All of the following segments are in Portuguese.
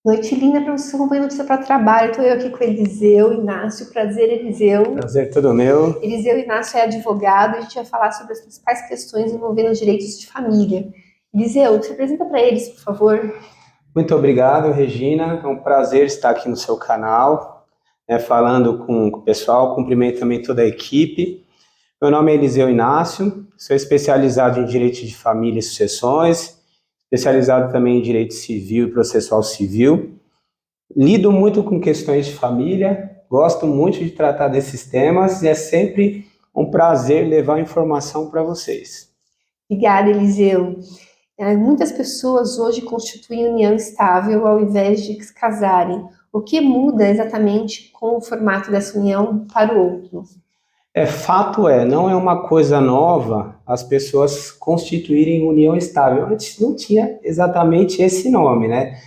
Noite linda para você acompanhando o seu para trabalho. Estou eu aqui com o Eliseu Inácio. Prazer, Eliseu. Prazer todo meu. Eliseu Inácio é advogado. A gente vai falar sobre as principais questões envolvendo os direitos de família. Eliseu, se apresenta para eles, por favor. Muito obrigado, Regina. É um prazer estar aqui no seu canal, falando com o pessoal. Cumprimento também toda a equipe. Meu nome é Eliseu Inácio, sou especializado em Direito de Família e Sucessões, especializado também em Direito Civil e Processual Civil. Lido muito com questões de família, gosto muito de tratar desses temas e é sempre um prazer levar informação para vocês. Obrigada, Eliseu. Muitas pessoas hoje constituem união estável ao invés de se casarem. O que muda exatamente com o formato dessa união para o outro? Fato é, não é uma coisa nova as pessoas constituírem união estável. Antes não tinha exatamente esse nome, né?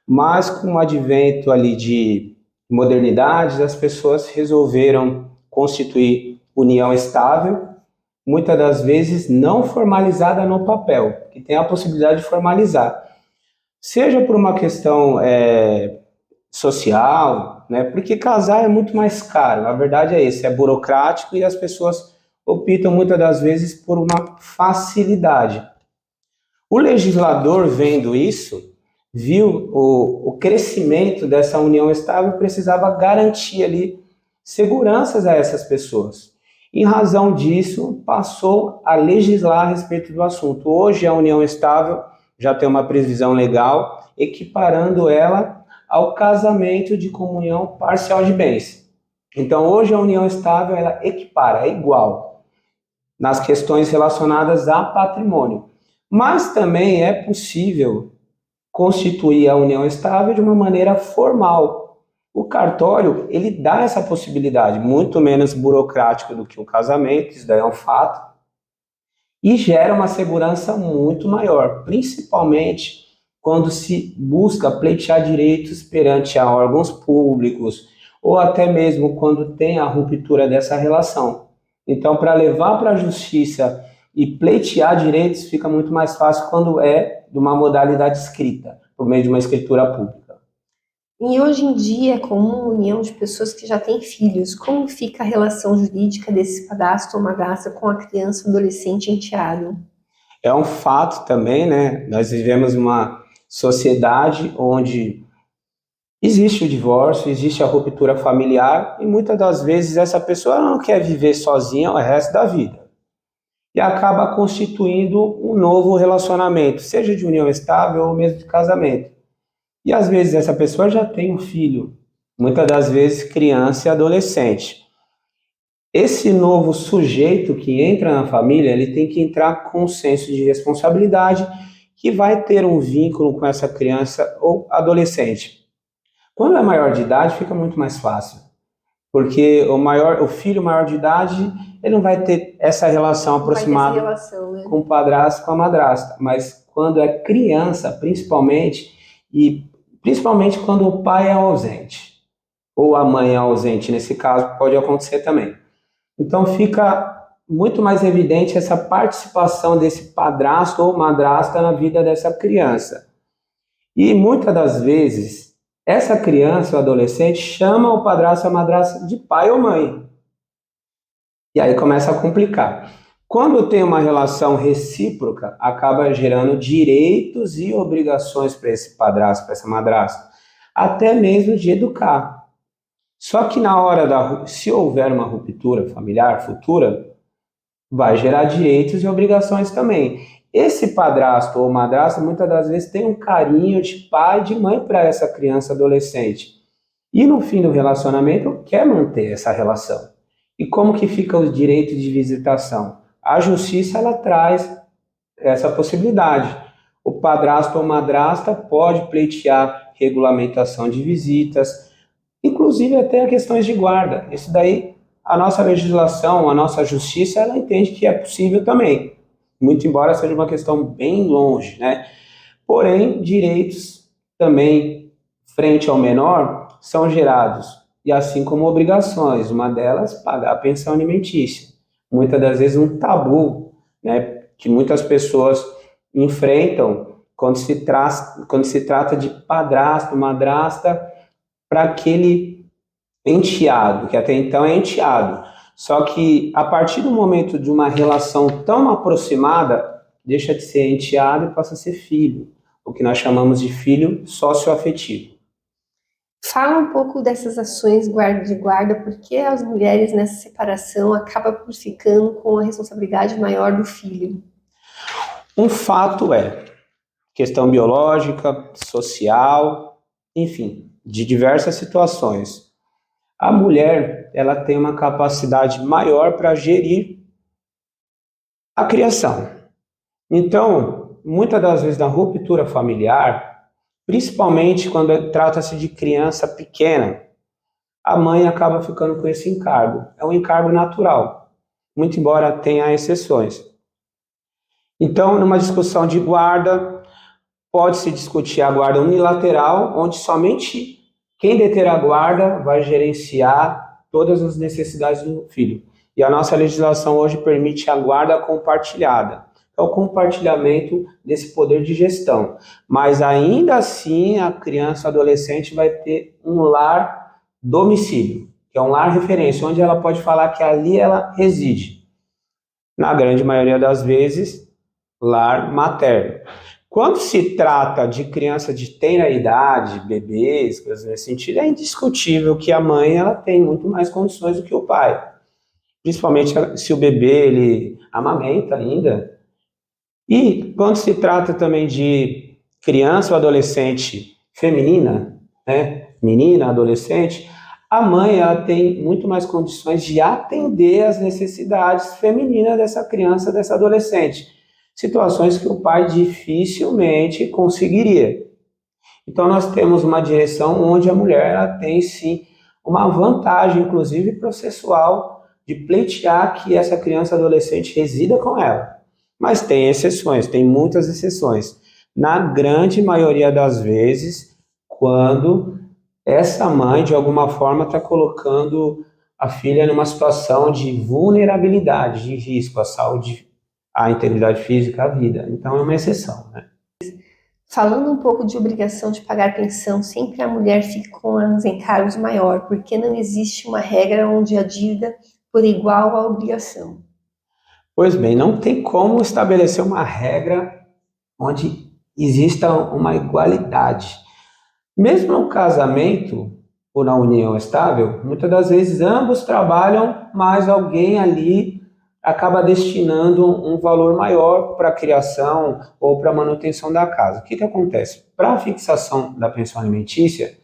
Mas com o advento ali de modernidade, as pessoas resolveram constituir união estável, muitas das vezes não formalizada no papel, que tem a possibilidade de formalizar. Seja por uma questão social, né? Porque casar é muito mais caro. A verdade é esse, é burocrático e as pessoas optam muitas das vezes por uma facilidade. O legislador, vendo isso, viu o crescimento dessa união estável, precisava garantir ali seguranças a essas pessoas. Em razão disso, passou a legislar a respeito do assunto. Hoje a união estável já tem uma previsão legal, equiparando ela ao casamento de comunhão parcial de bens. Então, hoje a união estável, ela equipara, é igual nas questões relacionadas a patrimônio. Mas também é possível constituir a união estável de uma maneira formal. O cartório, ele dá essa possibilidade, muito menos burocrático do que o casamento, isso daí é um fato, e gera uma segurança muito maior, principalmente quando se busca pleitear direitos perante a órgãos públicos, ou até mesmo quando tem a ruptura dessa relação. Então, para levar para a justiça e pleitear direitos fica muito mais fácil quando é de uma modalidade escrita, por meio de uma escritura pública. E hoje em dia é comum a união de pessoas que já têm filhos. Como fica a relação jurídica desse padrasto ou madrasta com a criança, adolescente enteado? É um fato também, né? Nós vivemos uma sociedade onde existe o divórcio, existe a ruptura familiar e muitas das vezes essa pessoa não quer viver sozinha o resto da vida e acaba constituindo um novo relacionamento, seja de união estável ou mesmo de casamento. E às vezes essa pessoa já tem um filho, muitas das vezes criança e adolescente. Esse novo sujeito que entra na família, ele tem que entrar com um senso de responsabilidade que vai ter um vínculo com essa criança ou adolescente. Quando é maior de idade, fica muito mais fácil, porque o filho maior de idade, ele não vai ter essa relação aproximada né? com o padrasto, com a madrasta, mas quando é criança, principalmente quando o pai é ausente, ou a mãe é ausente, nesse caso pode acontecer também. Então fica muito mais evidente essa participação desse padrasto ou madrasta na vida dessa criança. E muitas das vezes, essa criança ou adolescente chama o padrasto ou a madrasta de pai ou mãe. E aí começa a complicar. Quando tem uma relação recíproca, acaba gerando direitos e obrigações para esse padrasto, para essa madrasta, até mesmo de educar. Só que na hora se houver uma ruptura familiar futura, vai gerar direitos e obrigações também. Esse padrasto ou madrasta, muitas das vezes, tem um carinho de pai e de mãe para essa criança adolescente. E no fim do relacionamento, quer manter essa relação. E como que fica o direito de visitação? A justiça, ela traz essa possibilidade. O padrasto ou madrasta pode pleitear regulamentação de visitas, inclusive até questões de guarda. Isso daí, a nossa legislação, a nossa justiça, ela entende que é possível também, muito embora seja uma questão bem longe, né? Porém, direitos também, frente ao menor, são gerados, e assim como obrigações, uma delas, pagar a pensão alimentícia. Muitas das vezes um tabu, né, que muitas pessoas enfrentam quando se trata de padrasto, madrasta, para aquele enteado, que até então é enteado. Só que a partir do momento de uma relação tão aproximada, deixa de ser enteado e passa a ser filho, o que nós chamamos de filho socioafetivo. Fala um pouco dessas ações guarda de guarda, porque as mulheres nessa separação acabam por ficando com a responsabilidade maior do filho. Um fato é questão biológica, social, enfim, de diversas situações. A mulher, ela tem uma capacidade maior para gerir a criação. Então, muitas das vezes na ruptura familiar, principalmente quando trata-se de criança pequena, a mãe acaba ficando com esse encargo. É um encargo natural, muito embora tenha exceções. Então, numa discussão de guarda, pode-se discutir a guarda unilateral, onde somente quem deter a guarda vai gerenciar todas as necessidades do filho. E a nossa legislação hoje permite a guarda compartilhada. É o compartilhamento desse poder de gestão. Mas ainda assim, a criança, adolescente vai ter um lar domicílio, que é um lar referência, onde ela pode falar que ali ela reside. Na grande maioria das vezes, lar materno. Quando se trata de criança de tenra idade, bebês, coisas nesse sentido, é indiscutível que a mãe ela tem muito mais condições do que o pai. Principalmente se o bebê ele amamenta ainda. E quando se trata também de criança ou adolescente feminina, né, menina, adolescente, a mãe ela tem muito mais condições de atender às necessidades femininas dessa criança, dessa adolescente. Situações que o pai dificilmente conseguiria. Então nós temos uma direção onde a mulher ela tem sim uma vantagem, inclusive processual, de pleitear que essa criança adolescente resida com ela. Mas tem exceções, tem muitas exceções. Na grande maioria das vezes, quando essa mãe de alguma forma está colocando a filha numa situação de vulnerabilidade, de risco à saúde, à integridade física, à vida. Então é uma exceção, né? Falando um pouco de obrigação de pagar pensão, sempre a mulher fica com os encargos maior, porque não existe uma regra onde a dívida por igual à obrigação. Pois bem, não tem como estabelecer uma regra onde exista uma igualdade. Mesmo no casamento ou na união estável, muitas das vezes ambos trabalham, mas alguém ali acaba destinando um valor maior para a criação ou para a manutenção da casa. O que acontece? Para a fixação da pensão alimentícia,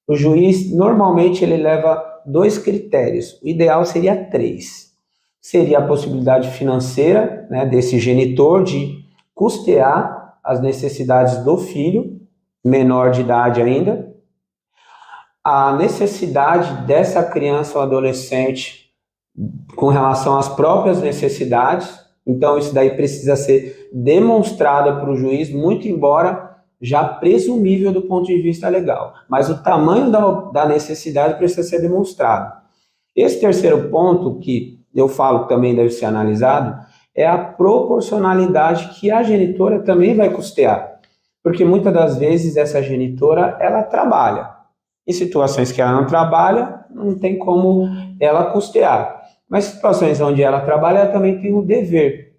o juiz normalmente ele leva 2 critérios, o ideal seria 3. Seria a possibilidade financeira, né, desse genitor de custear as necessidades do filho, menor de idade ainda, a necessidade dessa criança ou adolescente com relação às próprias necessidades, então isso daí precisa ser demonstrado para o juiz, muito embora já presumível do ponto de vista legal, mas o tamanho da necessidade precisa ser demonstrado. Esse terceiro ponto, que eu falo que também deve ser analisado, é a proporcionalidade que a genitora também vai custear, porque muitas das vezes essa genitora, ela trabalha. Em situações que ela não trabalha, não tem como ela custear. Mas situações onde ela trabalha, ela também tem o dever.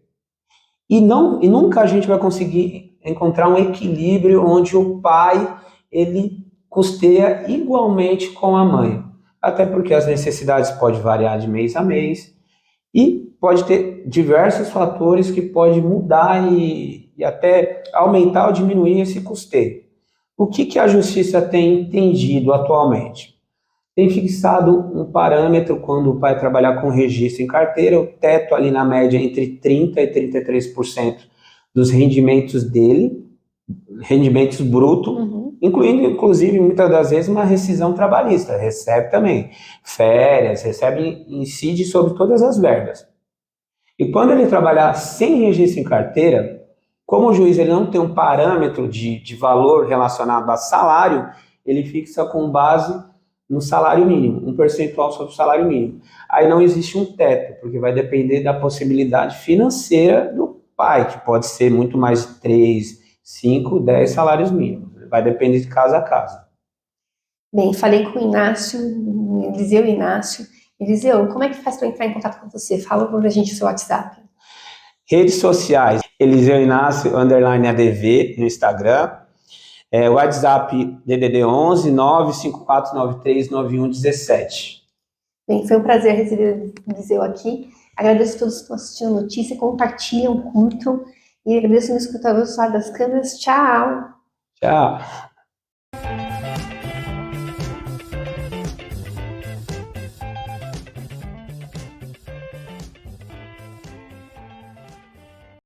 E nunca a gente vai conseguir encontrar um equilíbrio onde o pai ele custeia igualmente com a mãe. Até porque as necessidades podem variar de mês a mês e pode ter diversos fatores que podem mudar e até aumentar ou diminuir esse custeio. O que a justiça tem entendido atualmente? Tem fixado um parâmetro quando o pai trabalhar com registro em carteira, o teto ali na média entre 30% e 33% dos rendimentos dele, rendimentos brutos, incluindo, inclusive, muitas das vezes, uma rescisão trabalhista. Recebe também férias, recebe, incide sobre todas as verbas. E quando ele trabalhar sem registro em carteira, como o juiz ele não tem um parâmetro de valor relacionado a salário, ele fixa com base no salário mínimo, um percentual sobre o salário mínimo. Aí não existe um teto, porque vai depender da possibilidade financeira do pai, que pode ser muito mais de 3, 5, 10 salários mínimos. Vai depender de caso a caso. Bem, falei com o Inácio, Eliseu e Inácio. Eliseu, como é que faz para entrar em contato com você? Fala pra gente o seu WhatsApp. Redes sociais, Eliseu Inácio, _ADV no Instagram. WhatsApp DDD 11 95493 9117. Bem, foi um prazer receber o Eliseu aqui. Agradeço a todos que estão assistindo a notícia, compartilham, curtam. E agradeço no escutador do lado das câmeras. Tchau! Tchau!